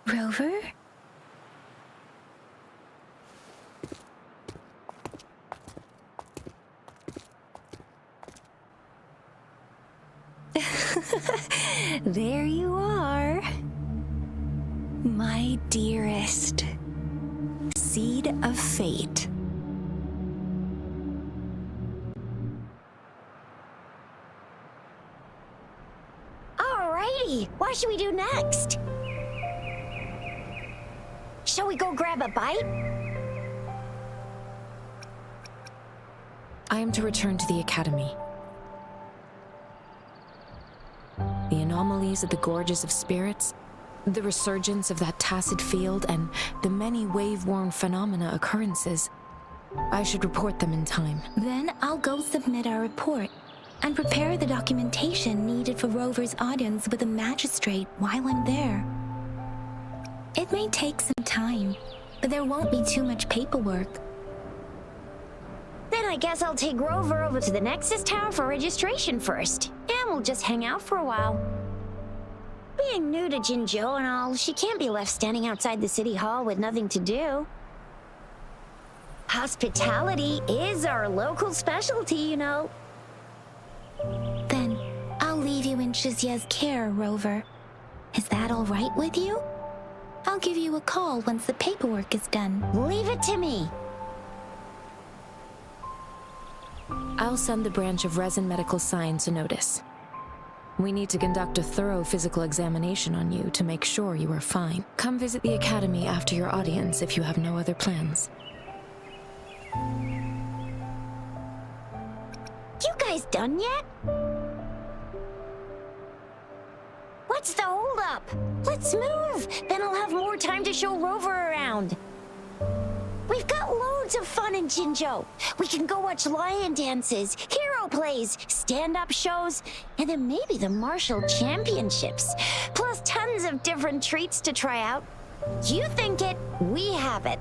Rover? There you are. My dearest. Seed of fate. Alrighty, what should we do next? Shall we go grab a bite? I am to return to the academy. The anomalies of the gorges of spirits, the resurgence of that tacit field, and the many wave-worn phenomena occurrences. I should report them in time. Then I'll go submit our report and prepare the documentation needed for Rover's audience with the magistrate while I'm there. It may take some time, but there won't be too much paperwork. Then I guess I'll take Rover over to the Nexus Tower for registration first, and we'll just hang out for a while. Being new to Jinzhou and all, she can't be left standing outside the city hall with nothing to do. Hospitality is our local specialty, you know. Then I'll leave you in Shizia's care, Rover. Is that all right with you? I'll give you a call once the paperwork is done. Leave it to me. I'll send the branch of Resin Medical Science a notice. We need to conduct a thorough physical examination on you to make sure you are fine. Come visit the academy after your audience if you have no other plans. You guys done yet? What's the holdup? Let's move! Then I'll have more time to show Rover around. We've got loads of fun in Jinzhou. We can go watch lion dances, hero plays, stand-up shows, and then maybe the martial championships. Plus tons of different treats to try out. You think it, we have it.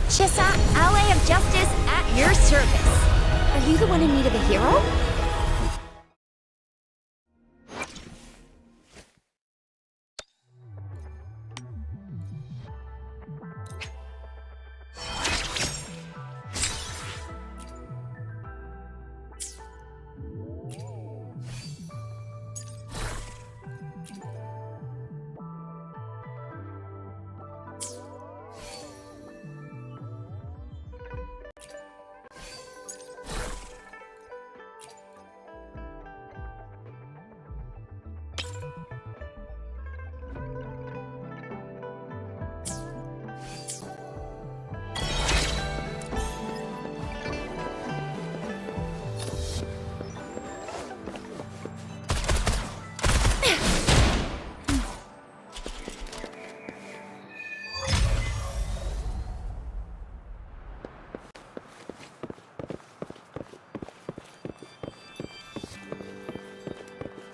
Shisa, Ally of Justice, at your service. Are you the one in need of a hero?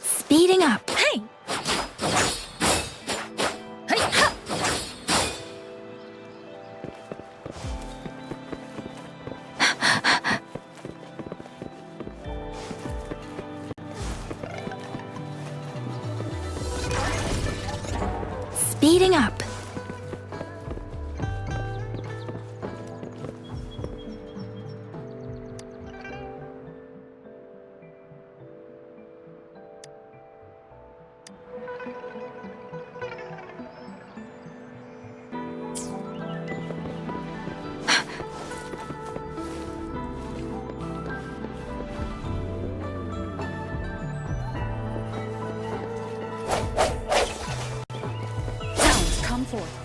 Speeding up. Hey! Hey, ha! Speeding up. forth.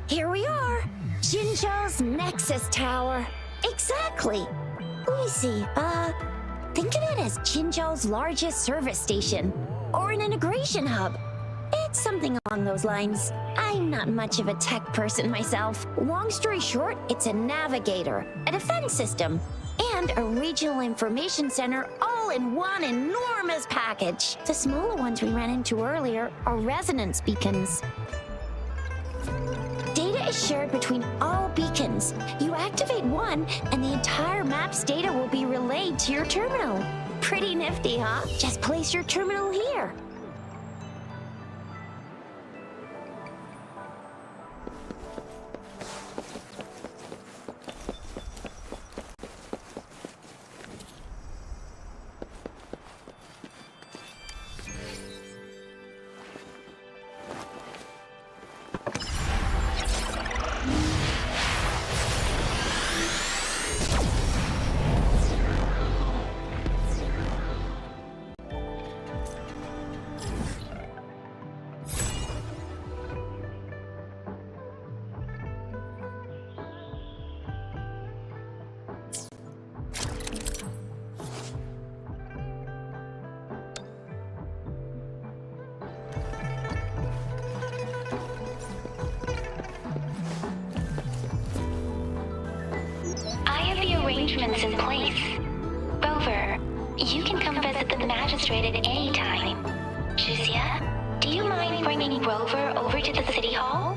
Here we are! Jinzhou's Nexus Tower. Exactly. Let me see, think of it as Jinzhou's largest service station, or an integration hub. It's something along those lines. I'm not much of a tech person myself. Long story short, it's a navigator, a defense system, and a regional information center all in one enormous package. The smaller ones we ran into earlier are resonance beacons. Data is shared between all beacons. You activate one, and the entire map's data will be relayed to your terminal. Pretty nifty, huh? Just place your terminal here. Arrangements in place. Rover, you can come visit the magistrate at any time. Juzia, do you mind bringing Rover over to the city hall?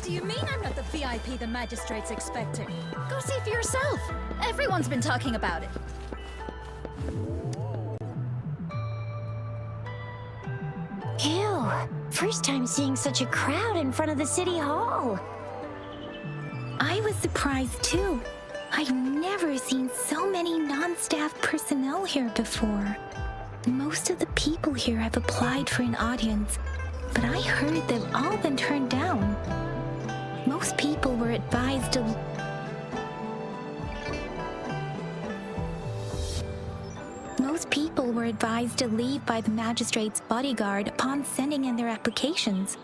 Do you mean I'm not the VIP the magistrate's expecting? Go see for yourself. Everyone's been talking about it. Ew, first time seeing such a crowd in front of the city hall. I was surprised too. I've never seen so many non-staff personnel here before. Most of the people here have applied for an audience, but I heard they've all been turned down. Most people were advised to leave by the magistrate's bodyguard upon sending in their applications.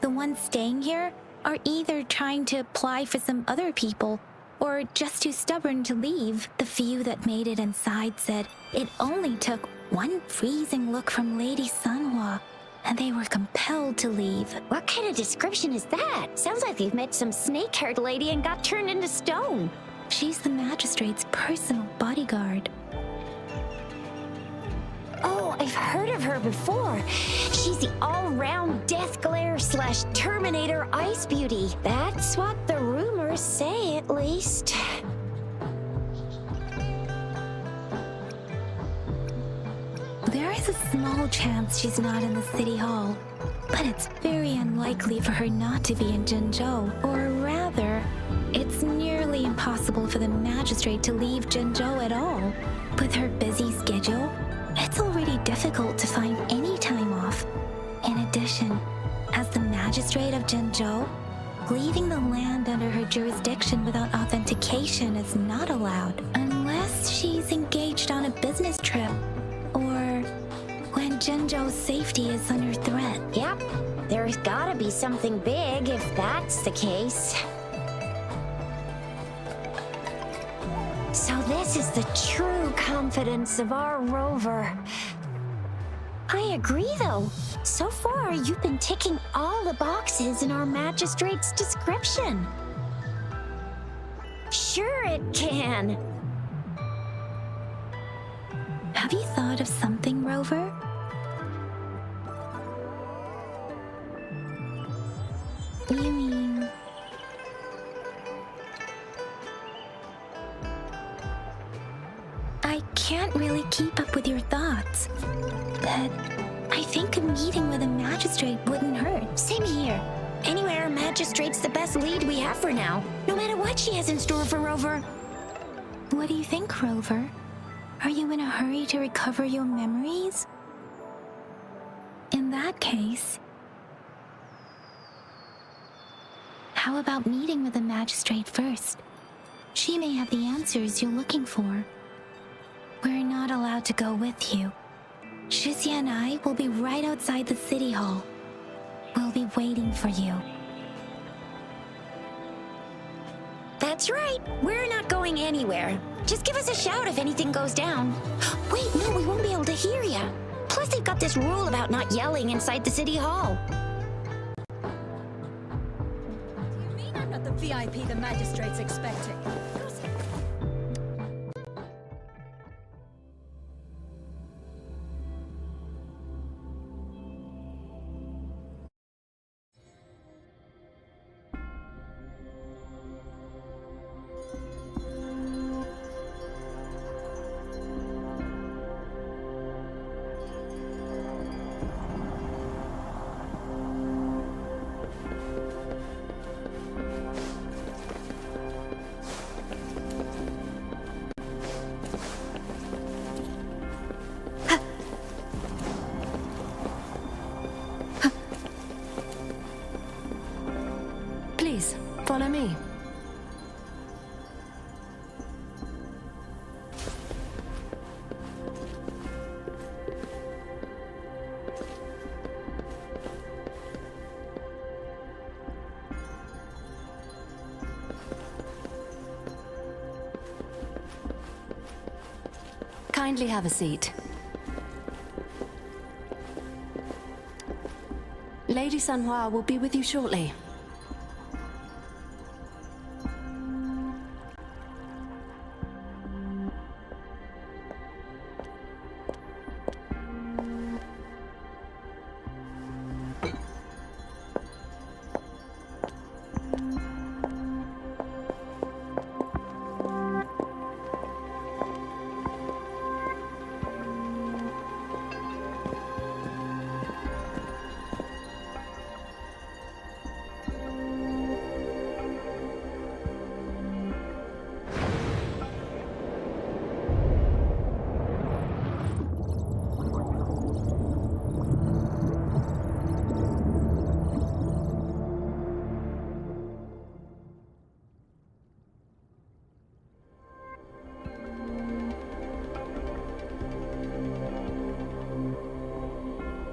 The ones staying here are either trying to apply for some other people or just too stubborn to leave. The few that made it inside said it only took one freezing look from Lady Sanhua, and they were compelled to leave. What kind of description is that? Sounds like you've met some snake-haired lady and got turned into stone. She's the magistrate's personal bodyguard. Oh, I've heard of her before. She's the all-round Death Glare / Terminator Ice Beauty. That's what the rumors say, at least. There is a small chance she's not in the city hall, but it's very unlikely for her not to be in Zhengzhou. Or rather, it's nearly impossible for the magistrate to leave Zhengzhou at all. With her busy schedule, it's already difficult to find any time off. In addition, as the magistrate of Zhengzhou, leaving the land under her jurisdiction without authentication is not allowed, unless she's engaged on a business trip, or when Zhengzhou's safety is under threat. Yep, there's gotta be something big if that's the case. So this is the true confidence of our rover. I agree, though. So far, you've been ticking all the boxes in our magistrate's description. Sure it can. Have you thought of something, Rover? You mean... I can't really keep up with your thoughts, but I think a meeting with a magistrate wouldn't hurt. Same here. Anyway, our magistrate's the best lead we have for now, no matter what she has in store for Rover. What do you think, Rover? Are you in a hurry to recover your memories? In that case, how about meeting with the magistrate first? She may have the answers you're looking for. We're not allowed to go with you. Shixia and I will be right outside the city hall. We'll be waiting for you. That's right. We're not going anywhere. Just give us a shout if anything goes down. Wait, no, we won't be able to hear you. Plus, they've got this rule about not yelling inside the city hall. Do you mean I'm not the VIP the magistrate's expecting? Please, follow me. Kindly have a seat. Lady Sanhua will be with you shortly.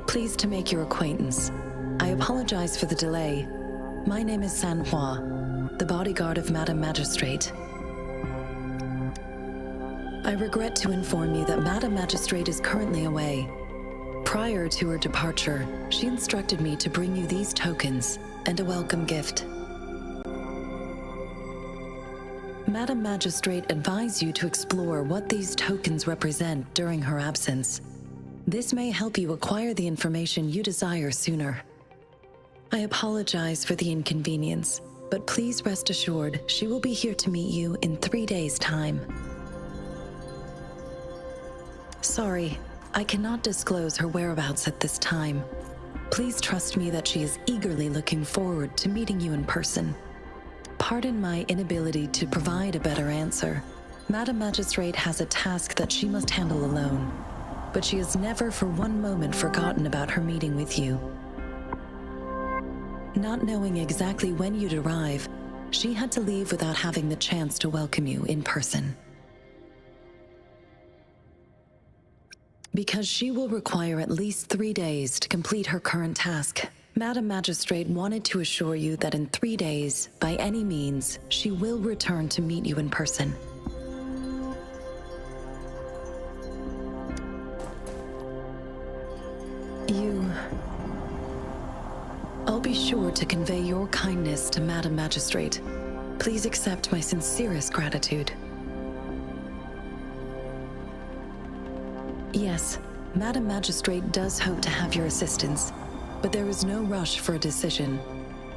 Pleased to make your acquaintance. I apologize for the delay. My name is Sanhua, the bodyguard of Madam Magistrate. I regret to inform you that Madam Magistrate is currently away. Prior to her departure, she instructed me to bring you these tokens and a welcome gift. Madam Magistrate advised you to explore what these tokens represent during her absence. This may help you acquire the information you desire sooner. I apologize for the inconvenience, but please rest assured she will be here to meet you in 3 days' time. Sorry, I cannot disclose her whereabouts at this time. Please trust me that she is eagerly looking forward to meeting you in person. Pardon my inability to provide a better answer. Madam Magistrate has a task that she must handle alone, but she has never for one moment forgotten about her meeting with you. Not knowing exactly when you'd arrive, she had to leave without having the chance to welcome you in person. Because she will require at least 3 days to complete her current task, Madam Magistrate wanted to assure you that in 3 days, by any means, she will return to meet you in person. I'll be sure to convey your kindness to Madam Magistrate. Please accept my sincerest gratitude. Yes, Madam Magistrate does hope to have your assistance, but there is no rush for a decision.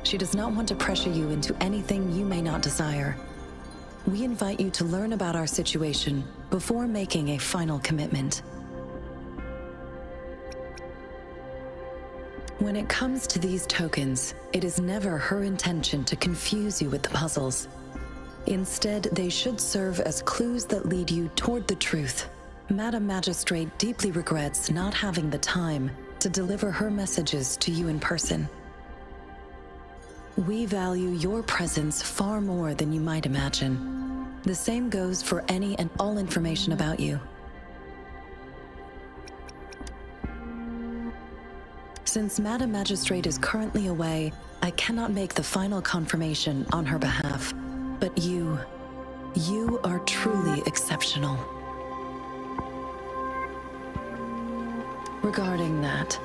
She does not want to pressure you into anything you may not desire. We invite you to learn about our situation before making a final commitment. When it comes to these tokens, it is never her intention to confuse you with the puzzles. Instead, they should serve as clues that lead you toward the truth. Madam Magistrate deeply regrets not having the time to deliver her messages to you in person. We value your presence far more than you might imagine. The same goes for any and all information about you. Since Madam Magistrate is currently away, I cannot make the final confirmation on her behalf. But you are truly exceptional. Regarding that,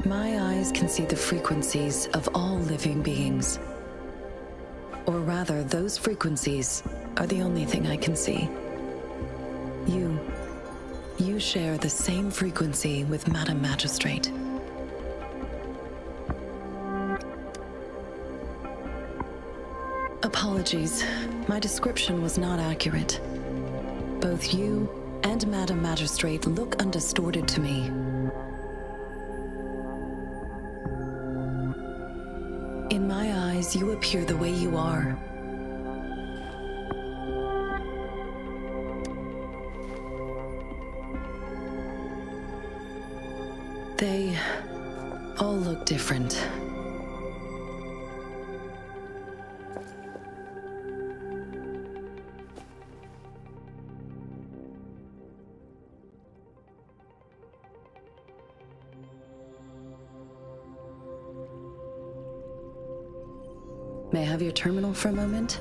my eyes can see the frequencies of all living beings. Or rather, those frequencies are the only thing I can see. You share the same frequency with Madam Magistrate. Apologies, my description was not accurate. Both you and Madam Magistrate look undistorted to me. In my eyes, you appear the way you are. They all look different. May I have your terminal for a moment?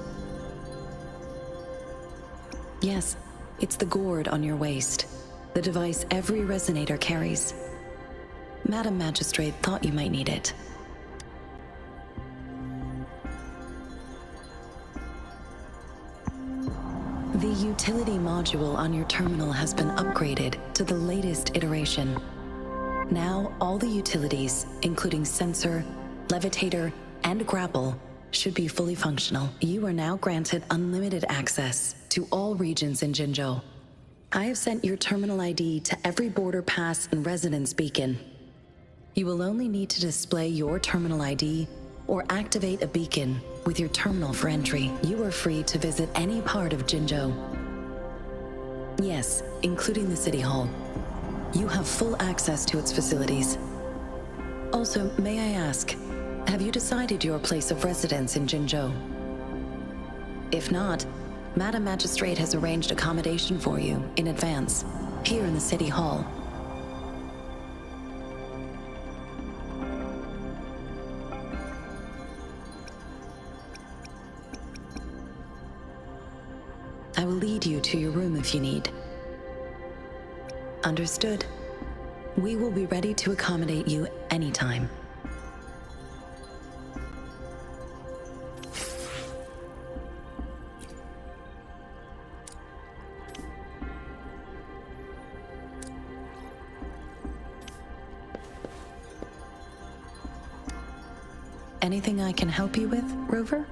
Yes, it's the gourd on your waist, the device every resonator carries. Madam Magistrate thought you might need it. The utility module on your terminal has been upgraded to the latest iteration. Now, all the utilities, including sensor, levitator, and grapple, should be fully functional. You are now granted unlimited access to all regions in Jinzhou. I have sent your terminal ID to every border pass and residence beacon. You will only need to display your terminal ID or activate a beacon with your terminal for entry. You are free to visit any part of Jinzhou. Yes, including the City Hall. You have full access to its facilities. Also, may I ask, have you decided your place of residence in Jinzhou? If not, Madam Magistrate has arranged accommodation for you in advance, here in the City Hall. I will lead you to your room if you need. Understood. We will be ready to accommodate you anytime. Anything I can help you with, Rover?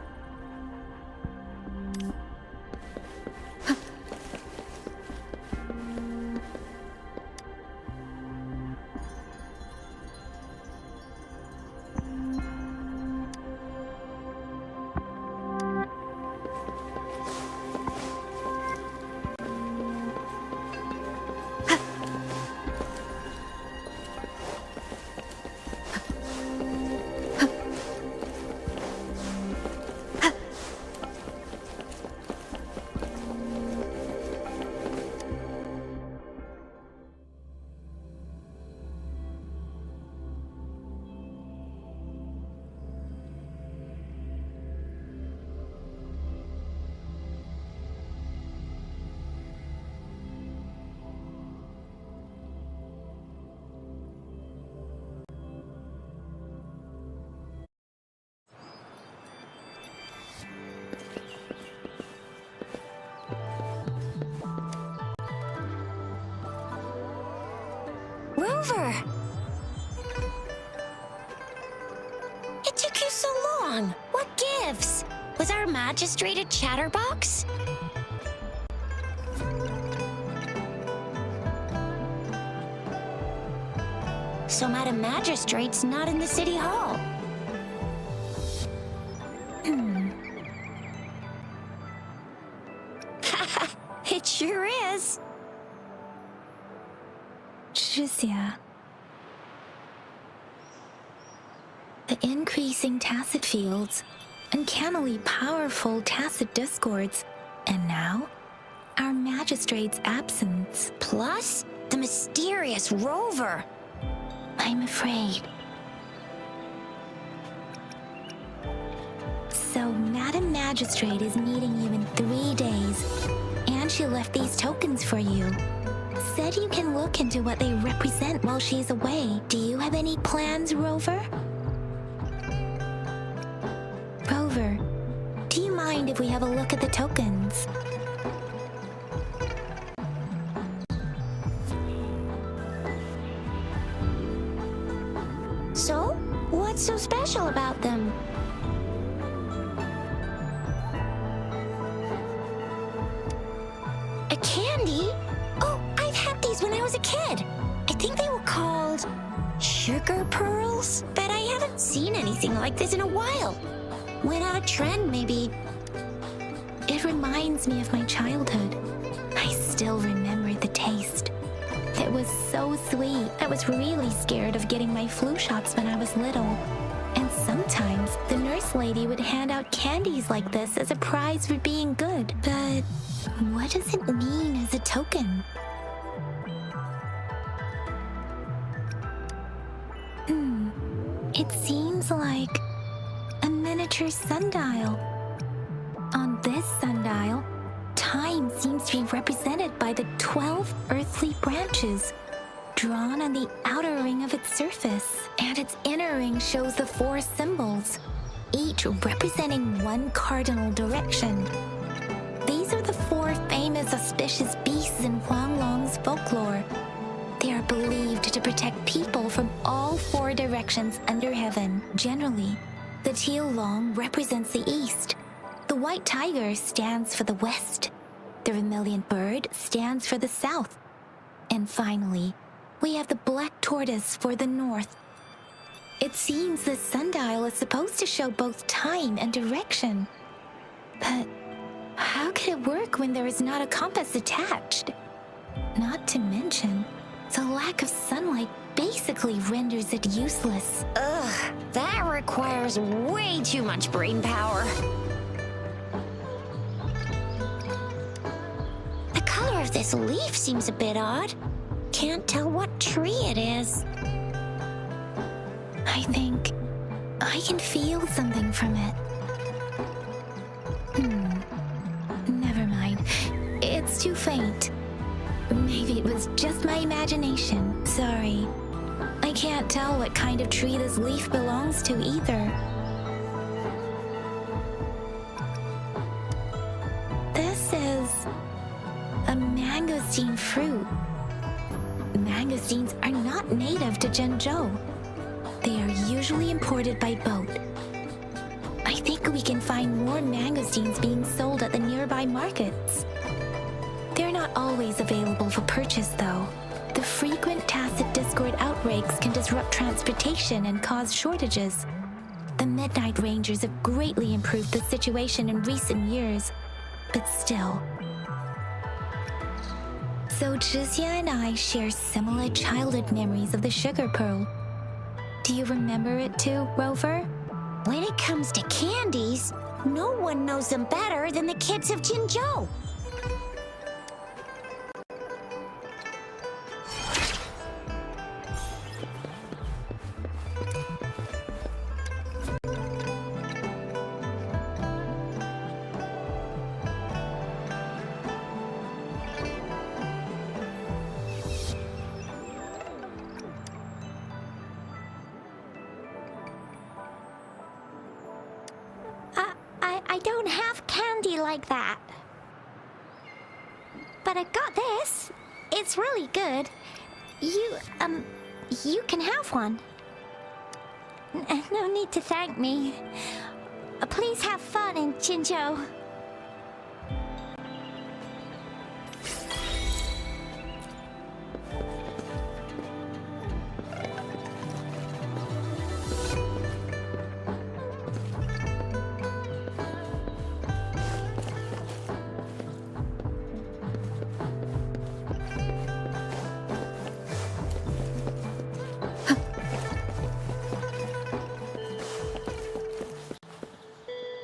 Rover! It took you so long. What gives? Was our magistrate a chatterbox? So Madam Magistrate's not in the city hall. It sure is. Tricia. The increasing tacit fields, uncannily powerful tacit discords, and now, our magistrate's absence. Plus, the mysterious Rover. I'm afraid. So, Madam Magistrate is meeting you in 3 days, and she left these tokens for you. Said you can look into what they represent while she's away. Do you have any plans, Rover? Rover, do you mind if we have a look at the tokens? So, what's so special about them? A candy? Oh, I've had these when I was a kid. I think they were called sugar pearls, but I haven't seen anything like this in a while. Went out of trend, maybe. It reminds me of my childhood. I still remember the taste. It was so sweet. I was really scared of getting my flu shots when I was little. And sometimes the nurse lady would hand out candies like this as a prize for being good. But what does it mean as a token? It seems like a miniature sundial. On this sundial, time seems to be represented by the 12 earthly branches drawn on the outer ring of its surface. And its inner ring shows the 4 symbols, each representing one cardinal direction. These are the 4 famous auspicious beasts in Huanglong's folklore. They are believed to protect people from all 4 directions under heaven. Generally, the teal long represents the east. The white tiger stands for the west. The vermilion bird stands for the south. And finally, we have the black tortoise for the north. It seems this sundial is supposed to show both time and direction. But how could it work when there is not a compass attached? Not to mention, the lack of sunlight basically renders it useless. Ugh, that requires way too much brain power. The color of this leaf seems a bit odd. Can't tell what tree it is. I think I can feel something from it. Never mind. was too faint. Maybe it was just my imagination. Sorry. I can't tell what kind of tree this leaf belongs to either. This is a mangosteen fruit. Mangosteens are not native to Zhengzhou. They are usually imported by boat. I think we can find more mangosteens being sold at the nearby markets. They're not always available for purchase, though. The frequent tacit discord outbreaks can disrupt transportation and cause shortages. The Midnight Rangers have greatly improved the situation in recent years, but still. So Zhixia and I share similar childhood memories of the Sugar Pearl. Do you remember it too, Rover? When it comes to candies, no one knows them better than the kids of Jinzhou. I don't have candy like that. But I got this. It's really good. You can have one. No need to thank me. Please have fun in Jinzhou.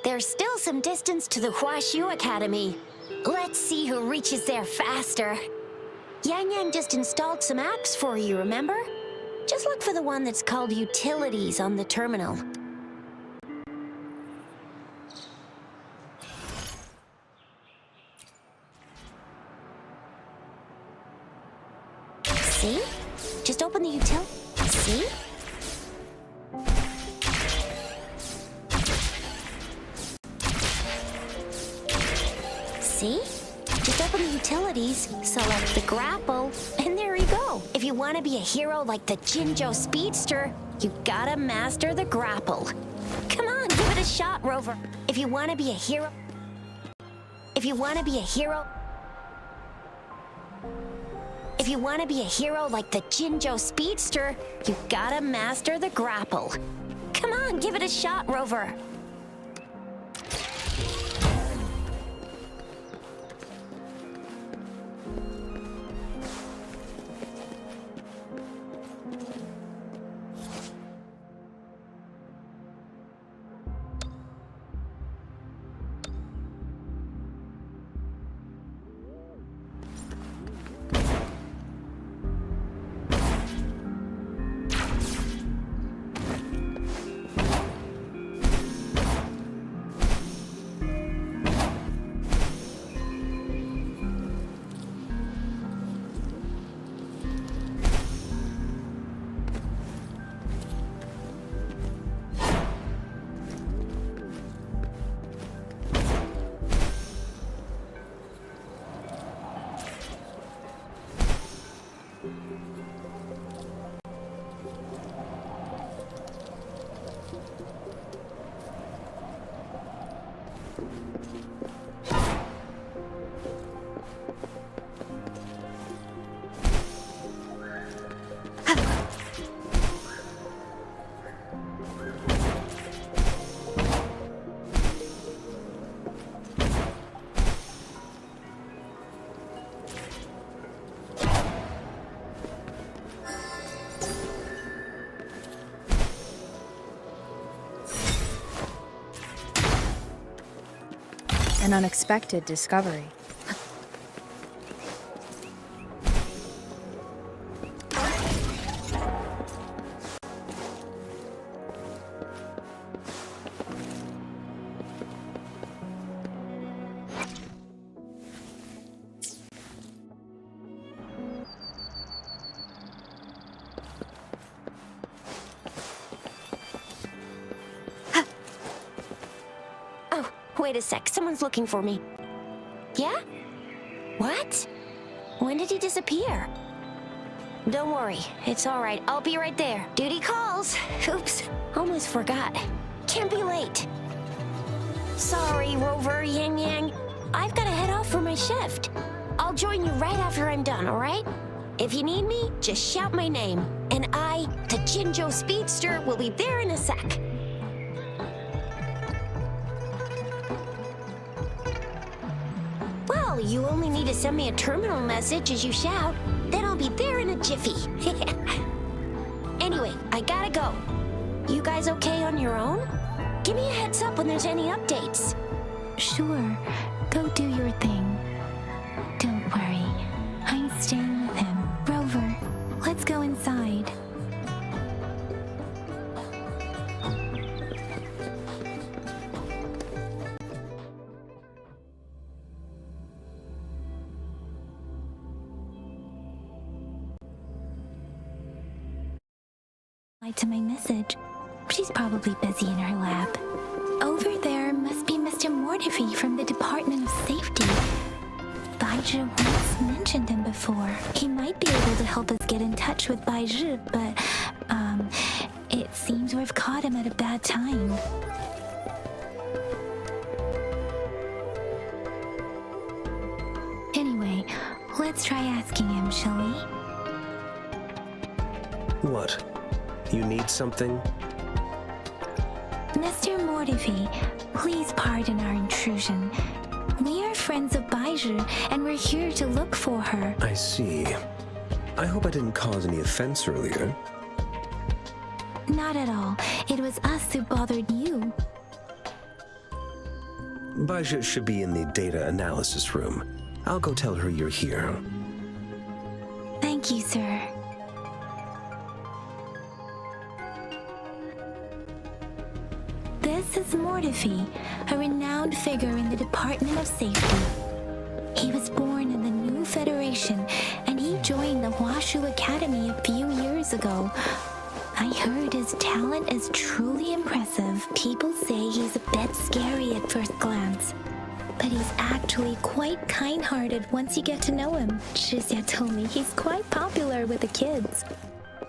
There's still some distance to the Huaxu Academy. Let's see who reaches there faster. Yang Yang just installed some apps for you, remember? Just look for the one that's called Utilities on the terminal. See? Just open the util. See? See? Just open the utilities, select the grapple, and there you go. If you want to be a hero like the Jinzhou Speedster, you gotta master the grapple. Come on, give it a shot, Rover. If you want to be a hero... If you want to be a hero like the Jinzhou Speedster, you gotta master the grapple. Come on, give it a shot, Rover. An unexpected discovery. wait a sec. Someone's looking for me. Yeah? What? When did he disappear? Don't worry. It's all right. I'll be right there. Duty calls. Oops. Almost forgot. Can't be late. Sorry, Rover, Yang Yang. I've got to head off for my shift. I'll join you right after I'm done, all right? If you need me, just shout my name. And I, the Jinjo Speedster, will be there in a sec. Well, you only need to send me a terminal message as you shout. Then I'll be there in a jiffy. Anyway, I gotta go. You guys okay on your own? Give me a heads up when there's any updates. Sure, go do your thing. Don't worry, I'm staying with him. Rover, let's go inside. To my message. She's probably busy in her lab. Over there must be Mr. Mortifi from the Department of Safety. Baizhi once mentioned him before. He might be able to help us get in touch with Baizhi, but, it seems we've caught him at a bad time. Anyway, let's try asking him, shall we? What? You need something? Mr. Mortifi, please pardon our intrusion. We are friends of Baizhi, and we're here to look for her. I see. I hope I didn't cause any offense earlier. Not at all. It was us who bothered you. Baizhi should be in the data analysis room. I'll go tell her you're here. Thank you, sir. This is Mortifi, a renowned figure in the Department of Safety. He was born in the New Federation, and he joined the Washu Academy a few years ago. I heard his talent is truly impressive. People say he's a bit scary at first glance, but he's actually quite kind-hearted once you get to know him. Shizia told me he's quite popular with the kids.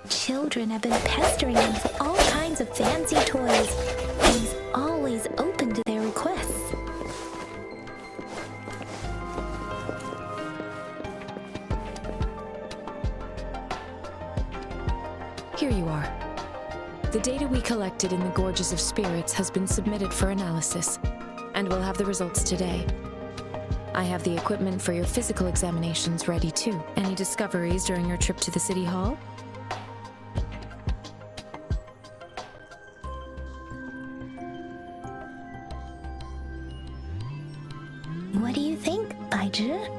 Children have been pestering him for all kinds of fancy toys, and he's always open to their requests. Here you are. The data we collected in the Gorges of Spirits has been submitted for analysis, and we'll have the results today. I have the equipment for your physical examinations ready too. Any discoveries during your trip to the City Hall? What do you think, Baizhi?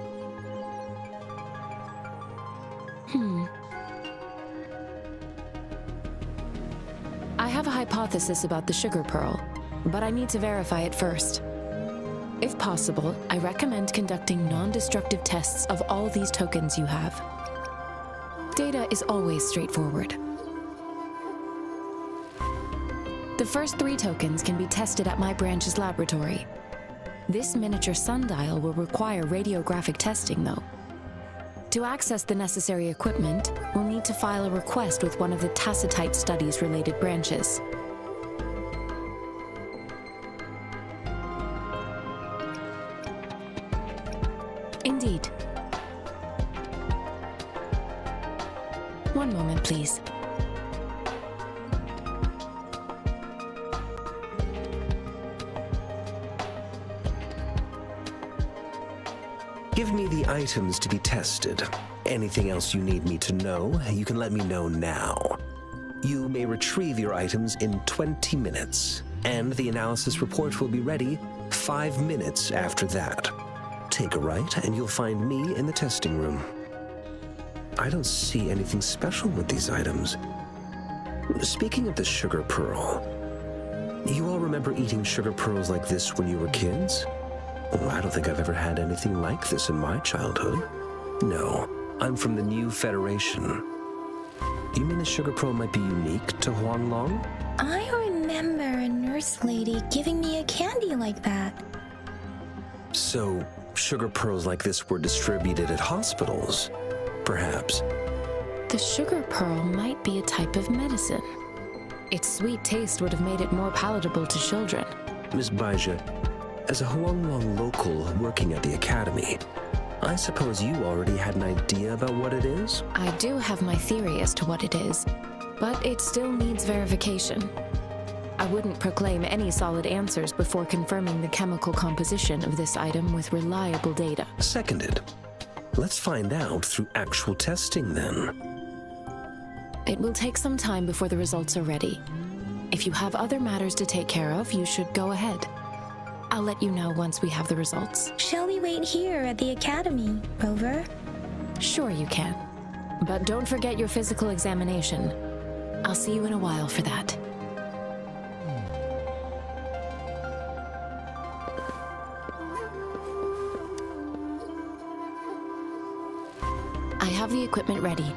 I have a hypothesis about the sugar pearl, but I need to verify it first. If possible, I recommend conducting non-destructive tests of all these tokens you have. Data is always straightforward. The first 3 tokens can be tested at my branch's laboratory. This miniature sundial will require radiographic testing, though. To access the necessary equipment, we'll need to file a request with one of the Tacitite Studies-related branches. Indeed. One moment, please. Give me the items to be tested. Anything else you need me to know, you can let me know now. You may retrieve your items in 20 minutes, and the analysis report will be ready 5 minutes after that. Take a right, and you'll find me in the testing room. I don't see anything special with these items. Speaking of the sugar pearl, you all remember eating sugar pearls like this when you were kids? Oh, I don't think I've ever had anything like this in my childhood. No, I'm from the New Federation. You mean the sugar pearl might be unique to Huanglong? I remember a nurse lady giving me a candy like that. So, sugar pearls like this were distributed at hospitals, perhaps. The sugar pearl might be a type of medicine. Its sweet taste would have made it more palatable to children. Miss Baija, as a Huanglong local working at the academy, I suppose you already had an idea about what it is? I do have my theory as to what it is, but it still needs verification. I wouldn't proclaim any solid answers before confirming the chemical composition of this item with reliable data. Seconded. Let's find out through actual testing then. It will take some time before the results are ready. If you have other matters to take care of, you should go ahead. I'll let you know once we have the results. Shall we wait here at the academy, Rover? Sure you can. But don't forget your physical examination. I'll see you in a while for that. I have the equipment ready.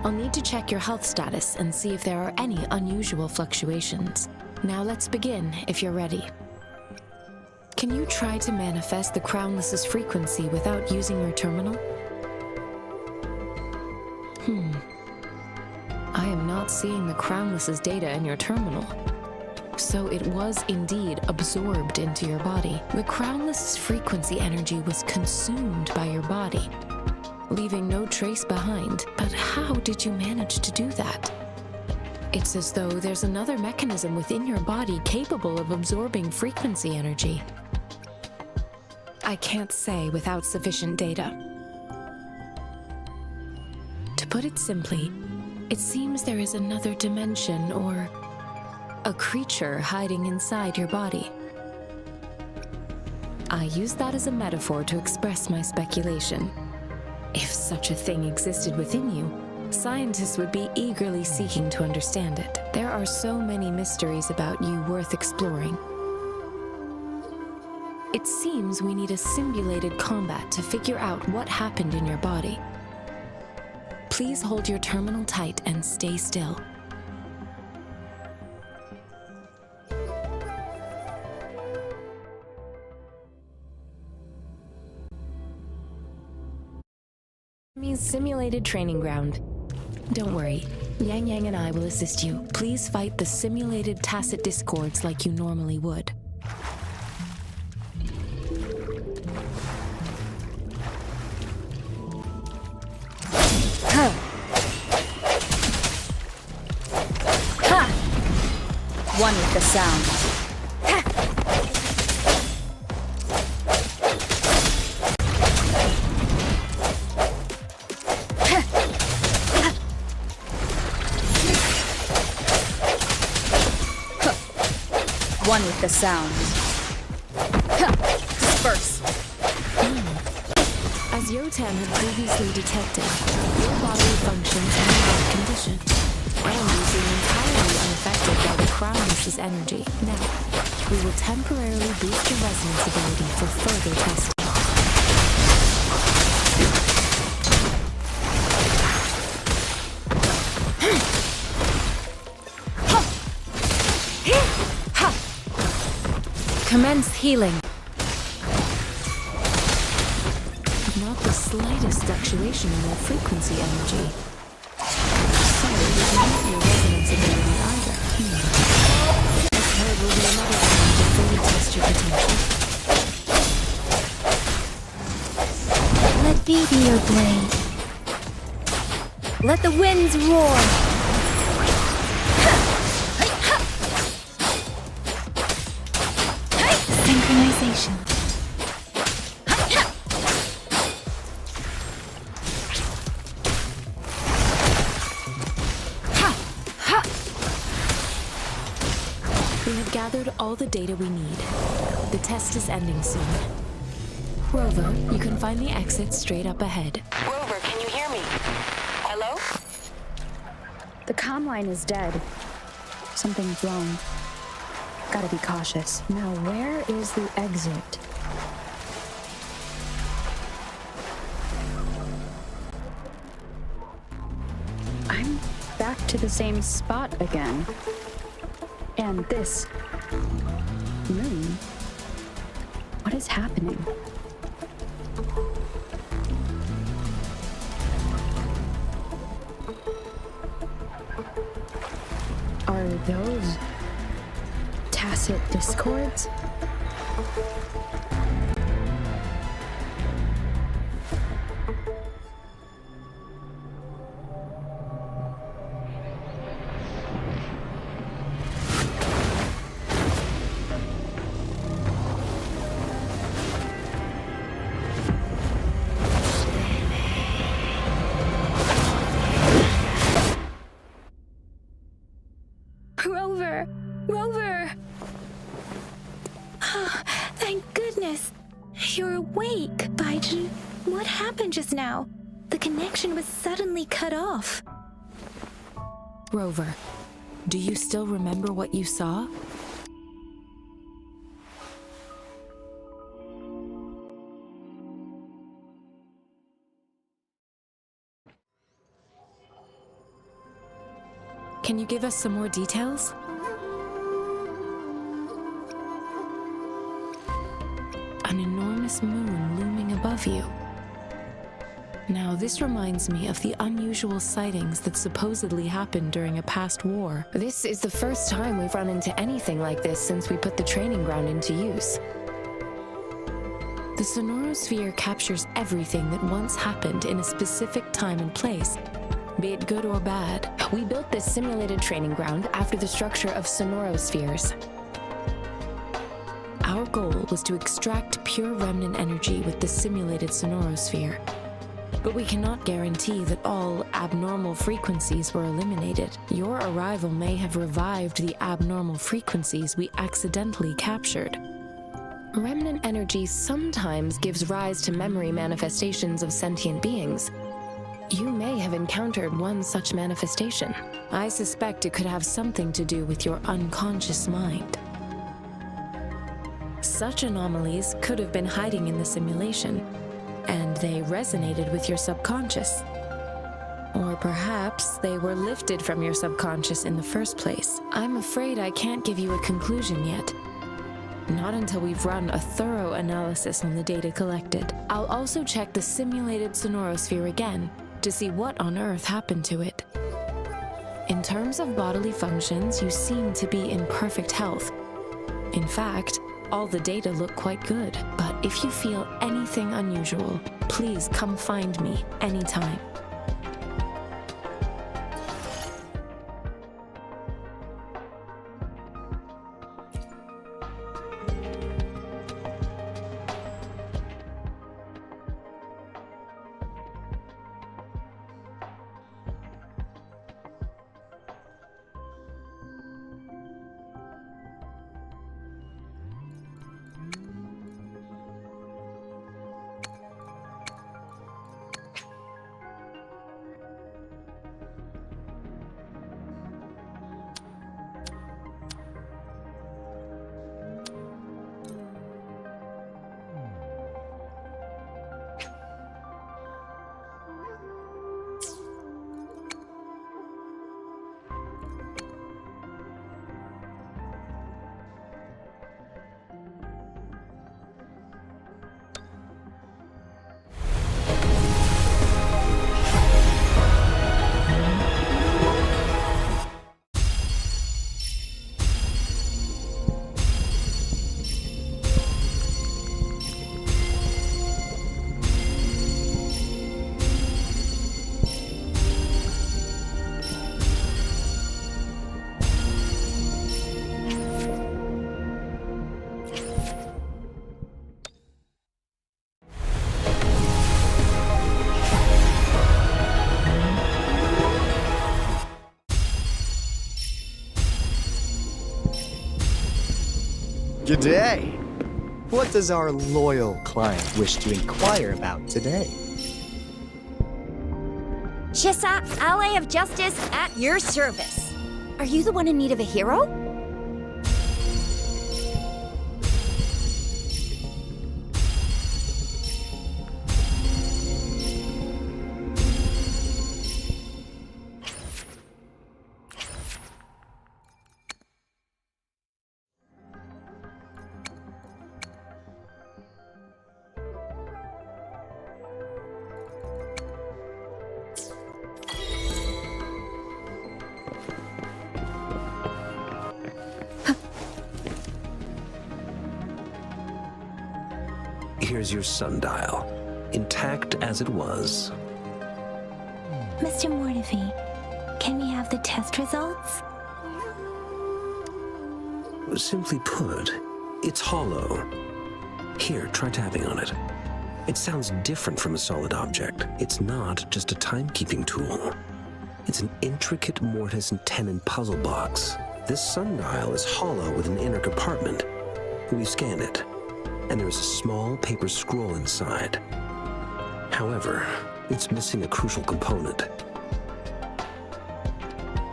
I'll need to check your health status and see if there are any unusual fluctuations. Now let's begin, if you're ready. Can you try to manifest the Crownless's frequency without using your terminal? I am not seeing the Crownless's data in your terminal. So it was indeed absorbed into your body. The Crownless's frequency energy was consumed by your body, leaving no trace behind. But how did you manage to do that? It's as though there's another mechanism within your body capable of absorbing frequency energy. I can't say without sufficient data. To put it simply, it seems there is another dimension or a creature hiding inside your body. I use that as a metaphor to express my speculation. If such a thing existed within you, scientists would be eagerly seeking to understand it. There are so many mysteries about you worth exploring. It seems we need a simulated combat to figure out what happened in your body. Please hold your terminal tight and stay still. Simulated training ground. Don't worry, Yang Yang and I will assist you. Please fight the simulated tacit discords like you normally would. Ha! Ha! One with the sound. One with the sound. Disperse. As Yotan had previously detected, your bodily functions are in good condition, and you seem entirely unaffected by the Crownless's energy. Now, we will temporarily boost your resonance ability for further testing. Commence healing. Not the slightest fluctuation in their frequency energy. So, there's not your resonance ability either. This herd will be another time to fully test your potential. Let me be your blade. Let the winds roar. Synchronization. We have gathered all the data we need. The test is ending soon. Rover, you can find the exit straight up ahead. Rover, can you hear me? Hello? The comm line is dead. Something's wrong. Gotta be cautious. Now, where is the exit? I'm back to the same spot again. And this moon. What is happening? Are those tacit discords? Rover! Rover! Ah, thank goodness. You're awake, Baiju. What happened just now? The connection was suddenly cut off. Rover, do you still remember what you saw? Can you give us some more details? An enormous moon looming above you. Now, this reminds me of the unusual sightings that supposedly happened during a past war. This is the first time we've run into anything like this since we put the training ground into use. The sonorosphere captures everything that once happened in a specific time and place, be it good or bad. We built this simulated training ground after the structure of sonorospheres. Our goal was to extract pure remnant energy with the simulated sonorosphere. But we cannot guarantee that all abnormal frequencies were eliminated. Your arrival may have revived the abnormal frequencies we accidentally captured. Remnant energy sometimes gives rise to memory manifestations of sentient beings. You may have encountered one such manifestation. I suspect it could have something to do with your unconscious mind. Such anomalies could have been hiding in the simulation, and they resonated with your subconscious. Or perhaps they were lifted from your subconscious in the first place. I'm afraid I can't give you a conclusion yet. Not until we've run a thorough analysis on the data collected. I'll also check the simulated sonorosphere again to see what on earth happened to it. In terms of bodily functions, you seem to be in perfect health. In fact, all the data look quite good. But if you feel anything unusual, please come find me anytime. G'day! What does our loyal client wish to inquire about today? Chissa, ally of justice, at your service. Are you the one in need of a hero? Here's your sundial, intact as it was. Mr. Mortefi, can we have the test results? Simply put, it's hollow. Here, try tapping on it. It sounds different from a solid object. It's not just a timekeeping tool. It's an intricate mortise and tenon puzzle box. This sundial is hollow with an inner compartment. We scanned it, and there's a small paper scroll inside. However, it's missing a crucial component.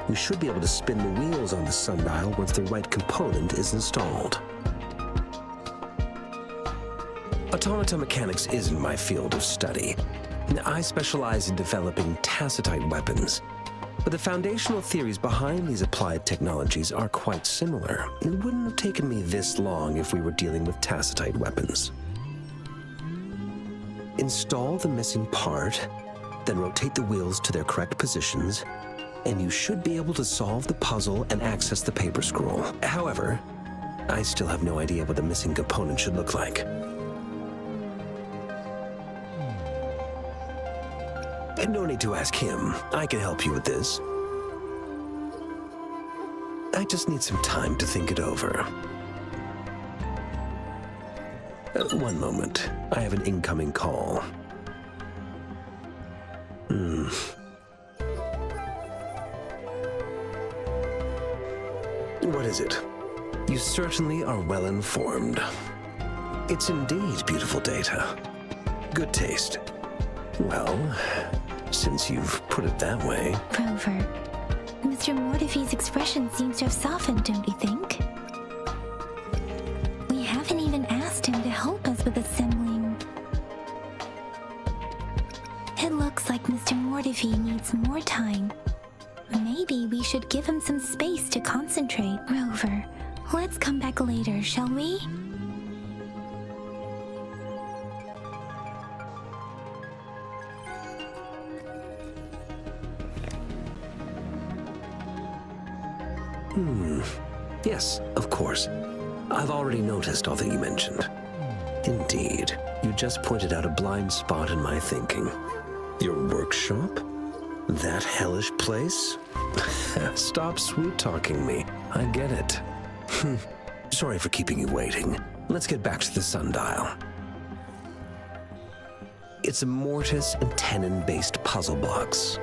We should be able to spin the wheels on the sundial once the right component is installed. Automata mechanics isn't my field of study. I specialize in developing tacitite weapons, but the foundational theories behind these applied technologies are quite similar. It wouldn't have taken me this long if we were dealing with tacitite weapons. Install the missing part, then rotate the wheels to their correct positions, and you should be able to solve the puzzle and access the paper scroll. However, I still have no idea what the missing component should look like. And no need to ask him. I can help you with this. I just need some time to think it over. One moment. I have an incoming call. What is it? You certainly are well informed. It's indeed beautiful data. Good taste. Well, since you've put it that way... Rover, Mr. Mortefi's expression seems to have softened, don't you think? We haven't even asked him to help us with assembling. It looks like Mr. Mortefi needs more time. Maybe we should give him some space to concentrate. Rover, let's come back later, shall we? Yes, of course. I've already noticed all that you mentioned. Indeed, you just pointed out a blind spot in my thinking. Your workshop? That hellish place? Stop sweet-talking me. I get it. Sorry for keeping you waiting. Let's get back to the sundial. It's a mortise and tenon-based puzzle box.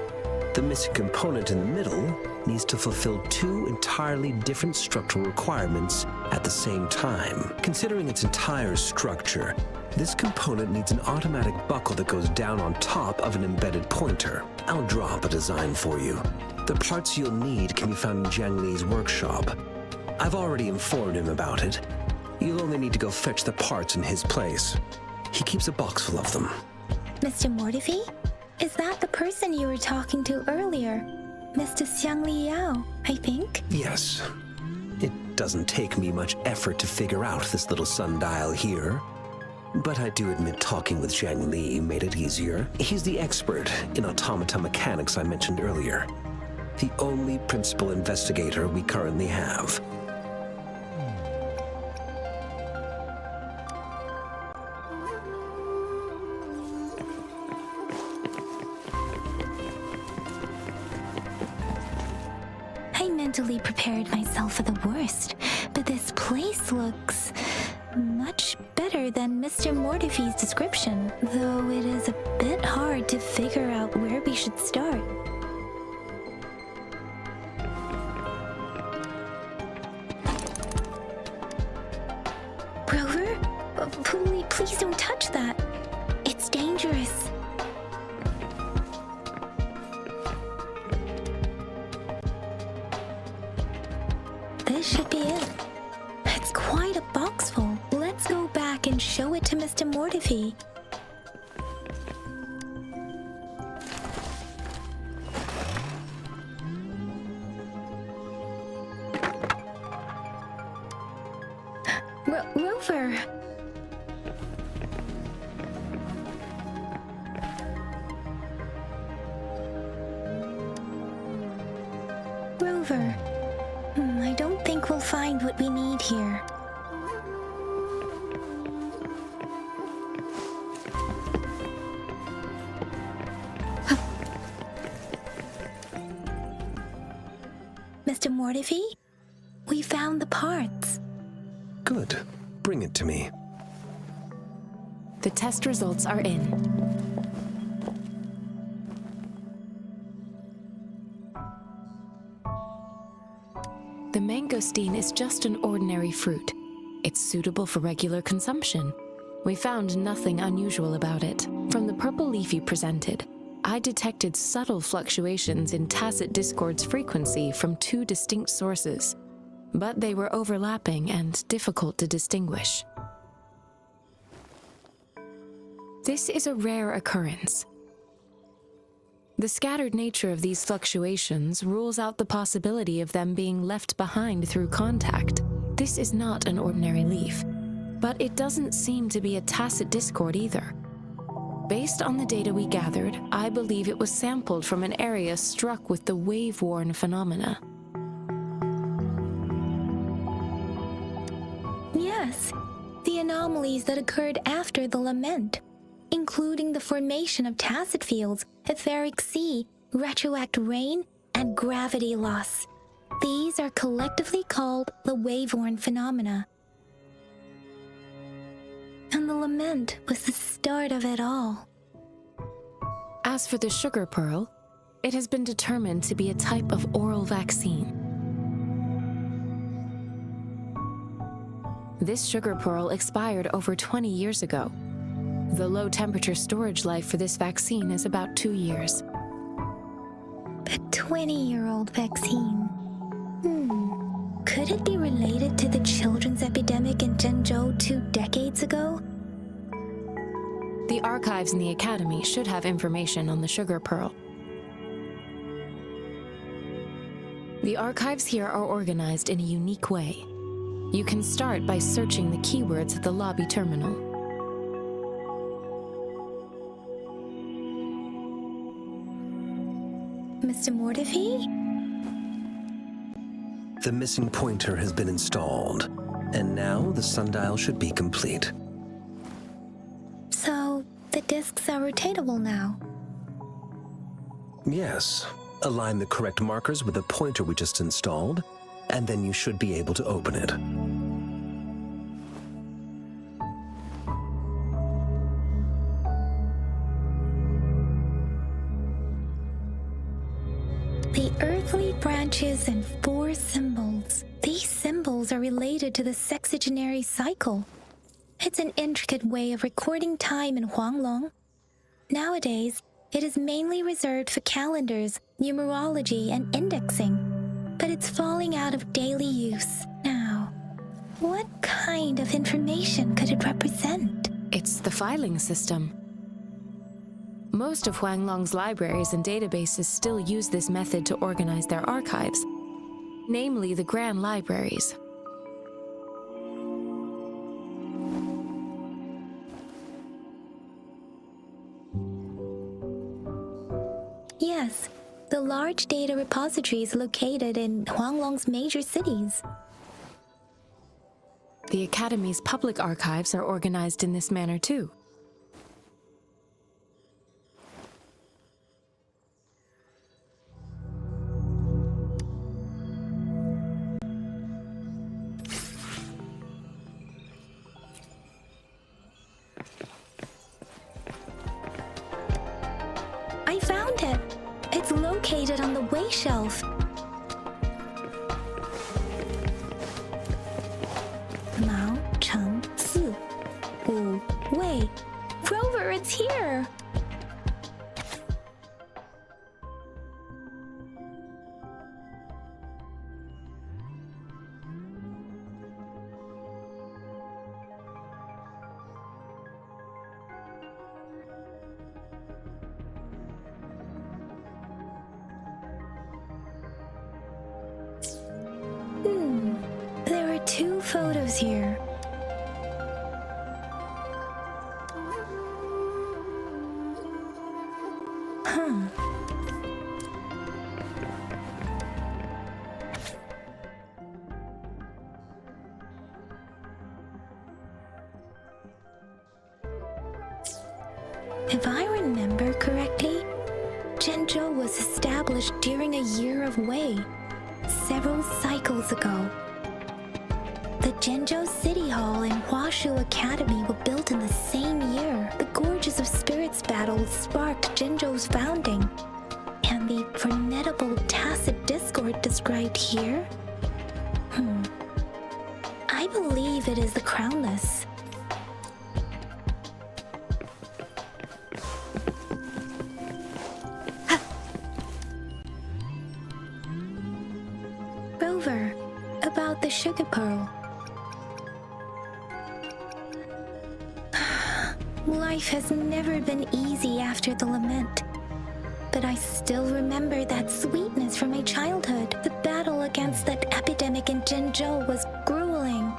The missing component in the middle needs to fulfill two entirely different structural requirements at the same time. Considering its entire structure, this component needs an automatic buckle that goes down on top of an embedded pointer. I'll draw up a design for you. The parts you'll need can be found in Jiang Li's workshop. I've already informed him about it. You'll only need to go fetch the parts in his place. He keeps a box full of them. Mr. Mortefi? Is that the person you were talking to earlier? Mr. Xiang Li Yao, I think? Yes. It doesn't take me much effort to figure out this little sundial here. But I do admit talking with Jiang Li made it easier. He's the expert in automata mechanics I mentioned earlier. The only principal investigator we currently have. I mentally prepared myself for the worst, but this place looks much better than Mr. Mortefi's description, though it is a bit hard to figure out where we should start. Rover? Please don't touch that. It's dangerous. This should be it. It's quite a box full. Let's go back and show it to Mr. Mortefi. Rover! Rover. I don't think we'll find what we need here. Mr. Mortefi, we found the parts. Good. Bring it to me. The test results are in. The mangosteen is just an ordinary fruit. It's suitable for regular consumption. We found nothing unusual about it. From the purple leaf you presented, I detected subtle fluctuations in tacit discord's frequency from two distinct sources, but they were overlapping and difficult to distinguish. This is a rare occurrence. The scattered nature of these fluctuations rules out the possibility of them being left behind through contact. This is not an ordinary leaf, but it doesn't seem to be a tacit discord either. Based on the data we gathered, I believe it was sampled from an area struck with the wave-worn phenomena. Yes, the anomalies that occurred after the lament, including the formation of tacit fields, etheric sea, retroact rain, and gravity loss. These are collectively called the wave-worn phenomena. And the lament was the start of it all. As for the sugar pearl, it has been determined to be a type of oral vaccine. This sugar pearl expired over 20 years ago. The low-temperature storage life for this vaccine is about 2 years. A 20-year-old vaccine. Could it be related to the children's epidemic in Zhengzhou 2 decades ago? The archives in the Academy should have information on the sugar pearl. The archives here are organized in a unique way. You can start by searching the keywords at the lobby terminal. Mr. Mortefi? The missing pointer has been installed, and now the sundial should be complete. So, the discs are rotatable now. Yes. Align the correct markers with the pointer we just installed, and then you should be able to open it. The earthly branches and 4 symbols. These symbols are related to the sexagenary cycle. It's an intricate way of recording time in Huanglong. Nowadays, it is mainly reserved for calendars, numerology, and indexing, but it's falling out of daily use now. What kind of information could it represent? It's the filing system. Most of Huanglong's libraries and databases still use this method to organize their archives, namely the Grand Libraries. Yes, the large data repositories located in Huanglong's major cities. The Academy's public archives are organized in this manner too. I found it. It's located on the way shelf. Mao Cheng Si Wu Wei. Rover, it's here. There are 2 photos here. If I remember correctly, Zhengzhou was established during a year of Wei, several cycles ago. The Jinzhou City Hall and Huashu Academy were built in the same year. The Gorges of Spirits battle sparked Jinzhou's founding. And the formidable tacit discord described here? I believe it is the Crownless. Rover, about the sugar pearl. Life has never been easy after the lament. But I still remember that sweetness from my childhood. The battle against that epidemic in Jinzhou was grueling.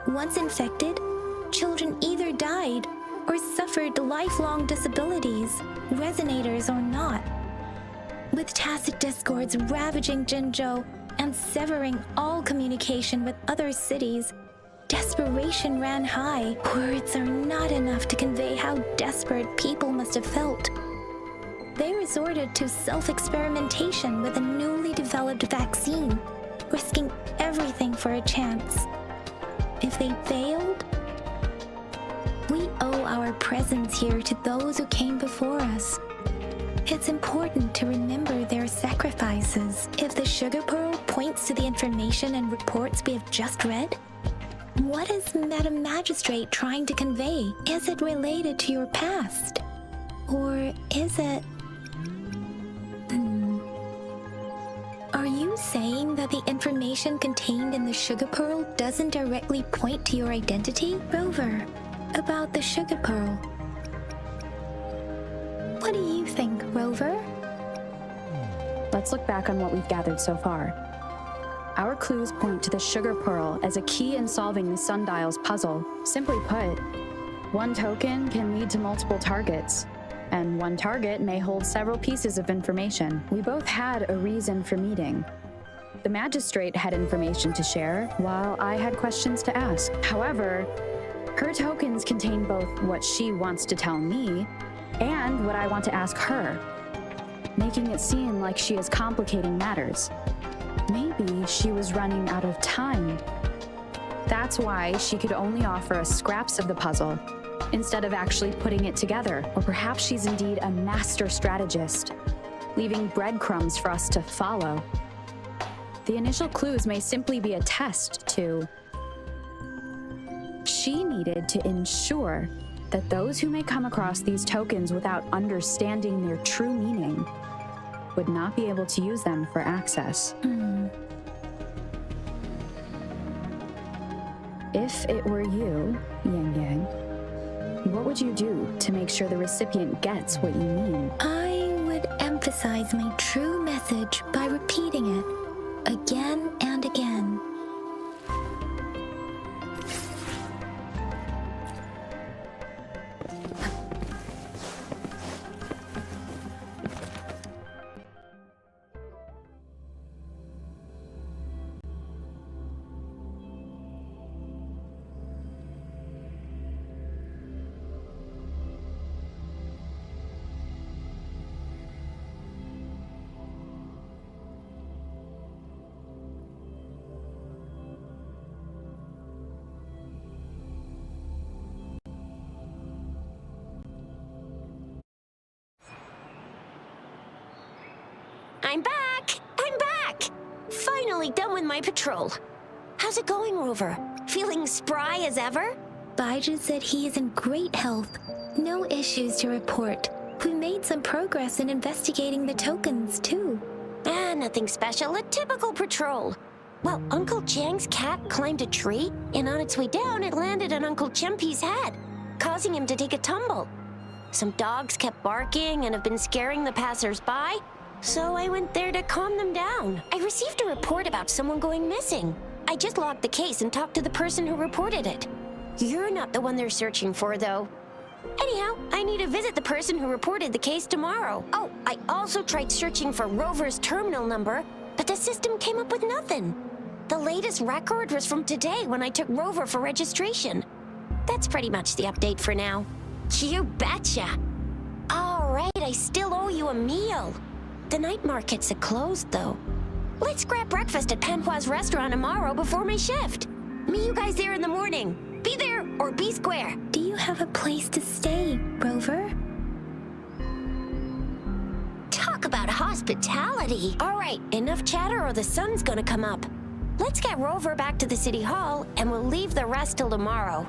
Once infected, children either died or suffered lifelong disabilities, resonators or not. With tacit discords ravaging Jinzhou and severing all communication with other cities, desperation ran high. Words are not enough to convey how desperate people must have felt. They resorted to self-experimentation with a newly developed vaccine, risking everything for a chance. If they failed, we owe our presence here to those who came before us. It's important to remember their sacrifices. If the sugar pearl points to the information and reports we have just read, what is Madam Magistrate trying to convey? Is it related to your past? Or is it... Are you saying that the information contained in the sugar pearl doesn't directly point to your identity? Rover, about the sugar pearl. What do you think, Rover? Let's look back on what we've gathered so far. Our clues point to the sugar pearl as a key in solving the sundial's puzzle. Simply put, one token can lead to multiple targets, and one target may hold several pieces of information. We both had a reason for meeting. The magistrate had information to share, while I had questions to ask. However, her tokens contain both what she wants to tell me and what I want to ask her, making it seem like she is complicating matters. Maybe she was running out of time. That's why she could only offer us scraps of the puzzle, instead of actually putting it together. Or perhaps she's indeed a master strategist, leaving breadcrumbs for us to follow. The initial clues may simply be a test to... She needed to ensure that those who may come across these tokens without understanding their true meaning would not be able to use them for access. If it were you, Yang Yang, what would you do to make sure the recipient gets what you mean? I would emphasize my true message by repeating it again and again. I'm back! I'm back! Finally done with my patrol. How's it going, Rover? Feeling spry as ever? Baiju said he is in great health. No issues to report. We made some progress in investigating the tokens, too. Nothing special. A typical patrol. Well, Uncle Chang's cat climbed a tree, and on its way down, it landed on Uncle Chempi's head, causing him to take a tumble. Some dogs kept barking and have been scaring the passers-by, so I went there to calm them down. I received a report about someone going missing. I just logged the case and talked to the person who reported it. You're not the one they're searching for, though. Anyhow, I need to visit the person who reported the case tomorrow. Oh, I also tried searching for Rover's terminal number, but the system came up with nothing. The latest record was from today when I took Rover for registration. That's pretty much the update for now. You betcha! All right, I still owe you a meal. The night markets are closed, though. Let's grab breakfast at Panhua's restaurant tomorrow before my shift. Meet you guys there in the morning. Be there or be square. Do you have a place to stay, Rover? Talk about hospitality. All right, enough chatter or the sun's gonna come up. Let's get Rover back to the city hall and we'll leave the rest till tomorrow.